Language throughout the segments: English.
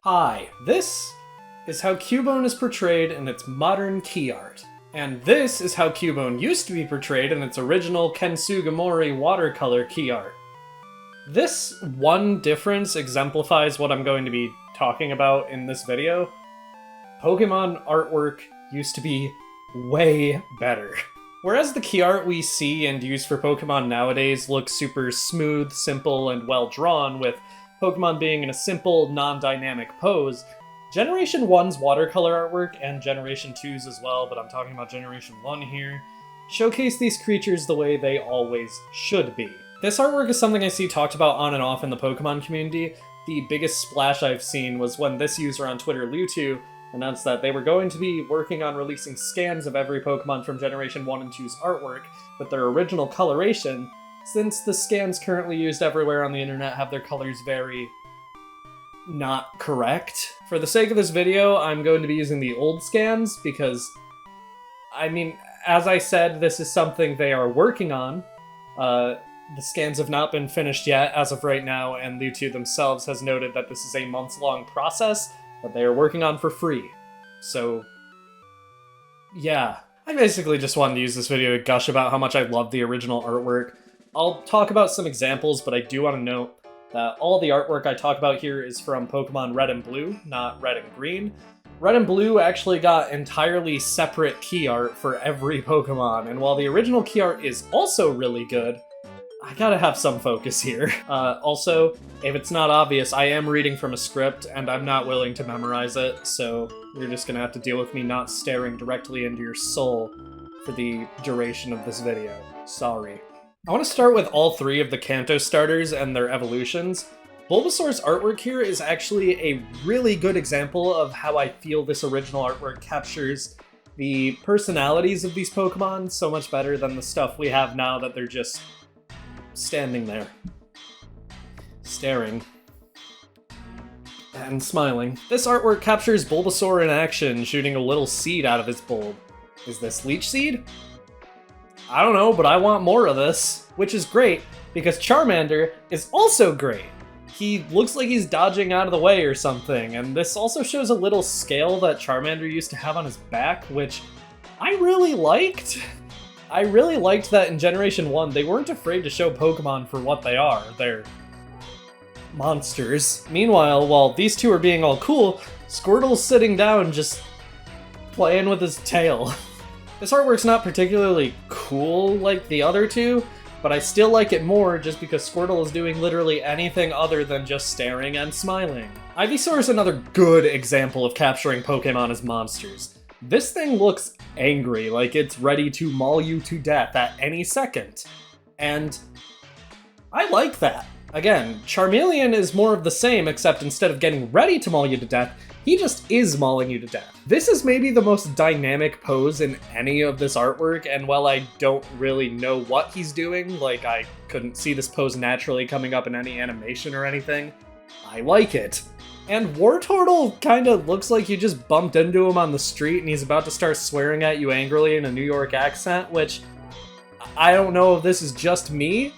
Hi, this is how Cubone is portrayed in its modern key art. And this is how Cubone used to be portrayed in its original Kensugamori watercolor key art. This one difference exemplifies what I'm going to be talking about in this video. Pokemon artwork used to be way better. Whereas the key art we see and use for Pokemon nowadays looks super smooth, simple, and well drawn, with Pokemon being in a simple, non-dynamic pose, Generation 1's watercolor artwork, and Generation 2's as well, but I'm talking about Generation 1 here, showcase these creatures the way they always should be. This artwork is something I see talked about on and off in the Pokemon community. The biggest splash I've seen was when this user on Twitter, Lutu, announced that they were going to be working on releasing scans of every Pokemon from Generation 1 and 2's artwork with their original coloration, since the scans currently used everywhere on the internet have their colors very not correct. For the sake of this video, I'm going to be using the old scans because, I mean, as I said, this is something they are working on. The scans have not been finished yet as of right now, and Lutu themselves has noted that this is a months-long process that they are working on for free. So, yeah. I basically just wanted to use this video to gush about how much I love the original artwork. I'll talk about some examples, but I do want to note that all the artwork I talk about here is from Pokemon Red and Blue, not Red and Green. Red and Blue actually got entirely separate key art for every Pokemon, and while the original key art is also really good, I gotta have some focus here. Also, if it's not obvious, I am reading from a script, and I'm not willing to memorize it, so you're just gonna have to deal with me not staring directly into your soul for the duration of this video. Sorry. I want to start with all three of the Kanto starters and their evolutions. Bulbasaur's artwork here is actually a really good example of how I feel this original artwork captures the personalities of these Pokemon so much better than the stuff we have now that they're just standing there, staring, and smiling. This artwork captures Bulbasaur in action, shooting a little seed out of his bulb. Is this Leech Seed? I don't know, but I want more of this. Which is great, because Charmander is also great. He looks like he's dodging out of the way or something, and this also shows a little scale that Charmander used to have on his back, which I really liked. I really liked that in Generation 1, they weren't afraid to show Pokemon for what they are. They're monsters. Meanwhile, while these two are being all cool, Squirtle's sitting down just playing with his tail. This artwork's not particularly cool like the other two, but I still like it more just because Squirtle is doing literally anything other than just staring and smiling. Ivysaur is another good example of capturing Pokemon as monsters. This thing looks angry, like it's ready to maul you to death at any second. And I like that. Again, Charmeleon is more of the same, except instead of getting ready to maul you to death, he just is mauling you to death. This is maybe the most dynamic pose in any of this artwork, and while I don't really know what he's doing, like I couldn't see this pose naturally coming up in any animation or anything, I like it. And Wartortle kinda looks like you just bumped into him on the street and he's about to start swearing at you angrily in a New York accent, which I don't know if this is just me,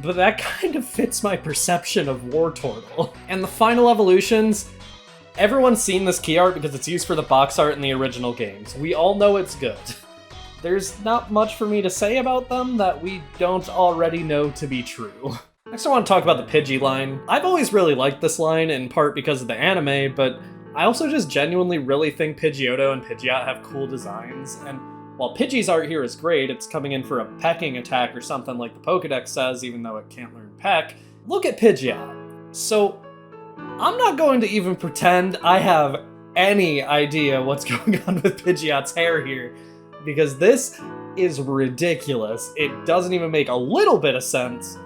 but that kind of fits my perception of Wartortle. And the final evolutions, everyone's seen this key art because it's used for the box art in the original games. We all know it's good. There's not much for me to say about them that we don't already know to be true. Next I want to talk about the Pidgey line. I've always really liked this line, in part because of the anime, but I also just genuinely really think Pidgeotto and Pidgeot have cool designs, and while Pidgey's art here is great, it's coming in for a pecking attack or something like the Pokedex says, even though it can't learn peck, look at Pidgeot. So, I'm not going to even pretend I have any idea what's going on with Pidgeot's hair here, because this is ridiculous. It doesn't even make a little bit of sense,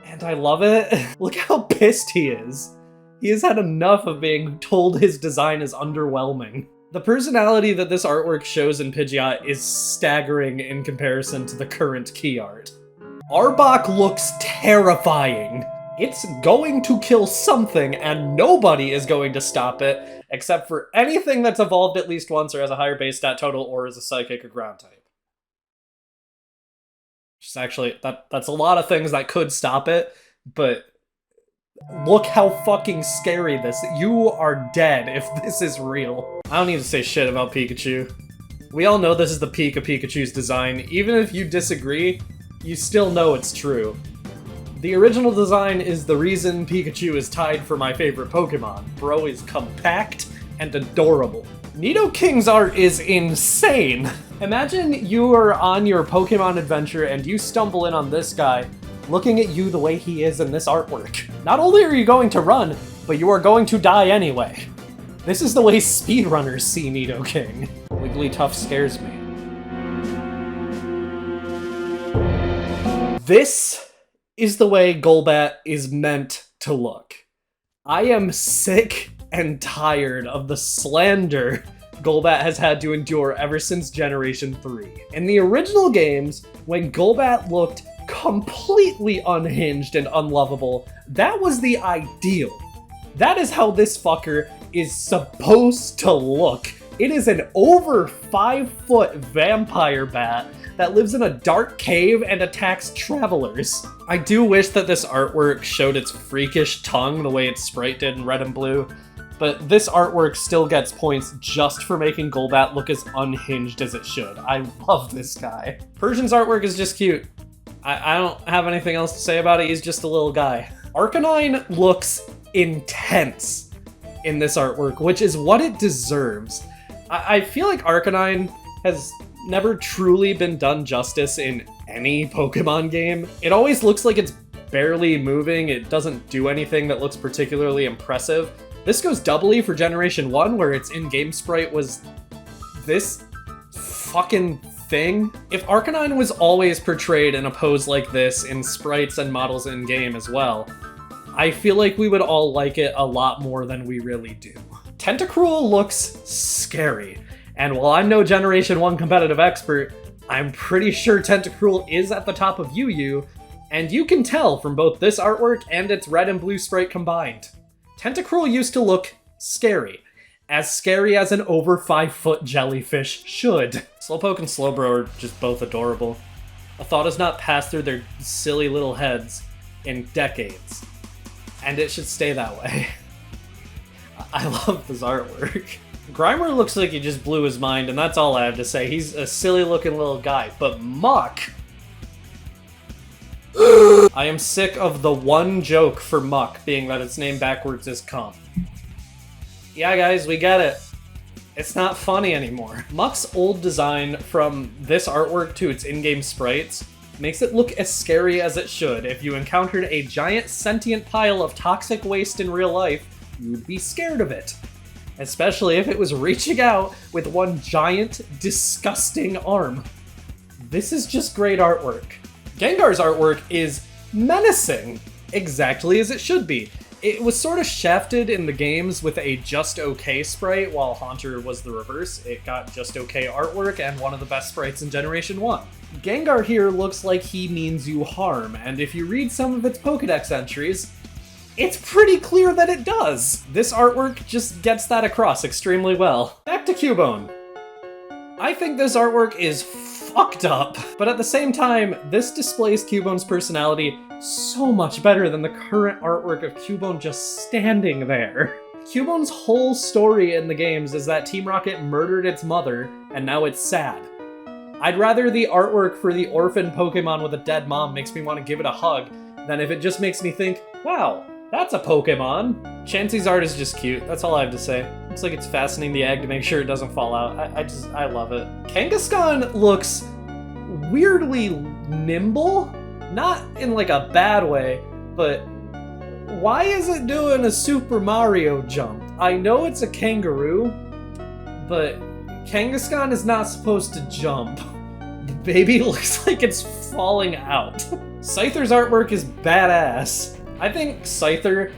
and I love it. Look how pissed he is. He has had enough of being told his design is underwhelming. The personality that this artwork shows in Pidgeot is staggering in comparison to the current key art. Arbok looks terrifying. It's going to kill something, and nobody is going to stop it, except for anything that's evolved at least once or has a higher base stat total or is a psychic or ground type. Just actually, that's a lot of things that could stop it, but Look how fucking scary this. You are dead if this is real. I don't need to say shit about Pikachu. We all know this is the peak of Pikachu's design. Even if you disagree, you still know it's true. The original design is the reason Pikachu is tied for my favorite Pokemon. Bro is compact and adorable. Nidoking's art is insane! Imagine you are on your Pokemon adventure and you stumble in on this guy, looking at you the way he is in this artwork. Not only are you going to run, but you are going to die anyway. This is the way speedrunners see Nidoking. Wigglytuff scares me. This is the way Golbat is meant to look. I am sick and tired of the slander Golbat has had to endure ever since Generation 3. In the original games, when Golbat looked completely unhinged and unlovable, that was the ideal. That is how this fucker is supposed to look. It is an over 5-foot vampire bat that lives in a dark cave and attacks travelers. I do wish that this artwork showed its freakish tongue the way its sprite did in Red and Blue, but this artwork still gets points just for making Golbat look as unhinged as it should. I love this guy. Persian's artwork is just cute. I don't have anything else to say about it, he's just a little guy. Arcanine looks intense in this artwork, which is what it deserves. I feel like Arcanine has never truly been done justice in any Pokemon game. It always looks like it's barely moving, it doesn't do anything that looks particularly impressive. This goes doubly for Generation 1, where its in-game sprite was this fucking thing. If Arcanine was always portrayed in a pose like this in sprites and models in-game as well, I feel like we would all like it a lot more than we really do. Tentacruel looks scary, and while I'm no Generation 1 competitive expert, I'm pretty sure Tentacruel is at the top of UU, and you can tell from both this artwork and its red and blue sprite combined. Tentacruel used to look scary as an over 5-foot jellyfish should. Slowpoke and Slowbro are just both adorable. A thought has not passed through their silly little heads in decades, and it should stay that way. I love this artwork. Grimer looks like he just blew his mind, and that's all I have to say. He's a silly looking little guy, but Muck! I am sick of the one joke for Muck being that its name backwards is cum. Yeah guys, we get it. It's not funny anymore. Muck's old design, from this artwork to its in-game sprites, makes it look as scary as it should. If you encountered a giant sentient pile of toxic waste in real life, you'd be scared of it. Especially if it was reaching out with one giant, disgusting arm. This is just great artwork. Gengar's artwork is menacing, exactly as it should be. It was sort of shafted in the games with a just okay sprite, while Haunter was the reverse. It got just okay artwork and one of the best sprites in Generation 1. Gengar here looks like he means you harm, and if you read some of its Pokédex entries, it's pretty clear that it does. This artwork just gets that across extremely well. Back to Cubone. I think this artwork is fucked up, but at the same time, this displays Cubone's personality so much better than the current artwork of Cubone just standing there. Cubone's whole story in the games is that Team Rocket murdered its mother, and now it's sad. I'd rather the artwork for the orphan Pokemon with a dead mom makes me want to give it a hug, than if it just makes me think, wow, that's a Pokemon. Chansey's art is just cute, that's all I have to say. Looks like it's fastening the egg to make sure it doesn't fall out. I love it. Kangaskhan looks weirdly nimble? Not in like a bad way, but why is it doing a Super Mario jump? I know it's a kangaroo, but Kangaskhan is not supposed to jump. The baby looks like it's falling out. Scyther's artwork is badass. I think Cipher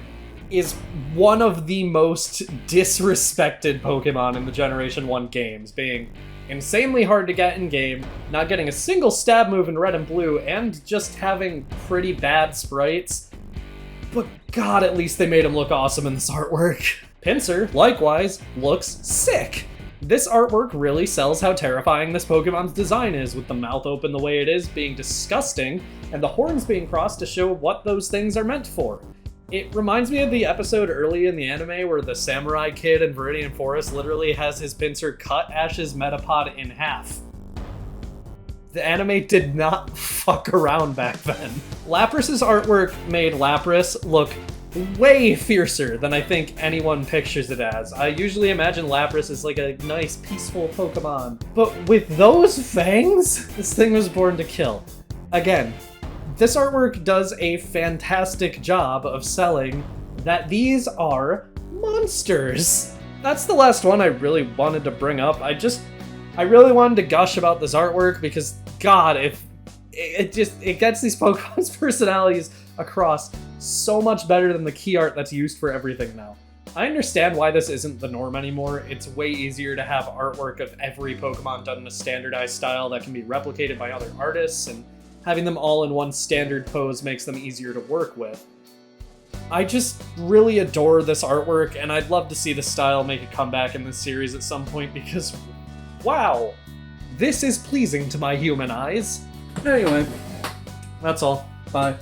is one of the most disrespected Pokemon in the Generation 1 games, being insanely hard to get in-game, not getting a single stab move in Red and Blue, and just having pretty bad sprites. But god, at least they made him look awesome in this artwork. Pinsir, likewise, looks sick. This artwork really sells how terrifying this Pokemon's design is, with the mouth open the way it is being disgusting, and the horns being crossed to show what those things are meant for. It reminds me of the episode early in the anime where the samurai kid in Viridian Forest literally has his pincer cut Ash's Metapod in half. The anime did not fuck around back then. Lapras's artwork made Lapras look way fiercer than I think anyone pictures it as. I usually imagine Lapras as like a nice, peaceful Pokemon. But with those fangs, this thing was born to kill. Again, this artwork does a fantastic job of selling that these are monsters. That's the last one I really wanted to bring up. I really wanted to gush about this artwork because, God, if it gets these Pokemon's personalities across so much better than the key art that's used for everything now. I understand why this isn't the norm anymore. It's way easier to have artwork of every Pokemon done in a standardized style that can be replicated by other artists, and having them all in one standard pose makes them easier to work with. I just really adore this artwork, and I'd love to see the style make a comeback in this series at some point because, wow, this is pleasing to my human eyes. Anyway, that's all. Bye.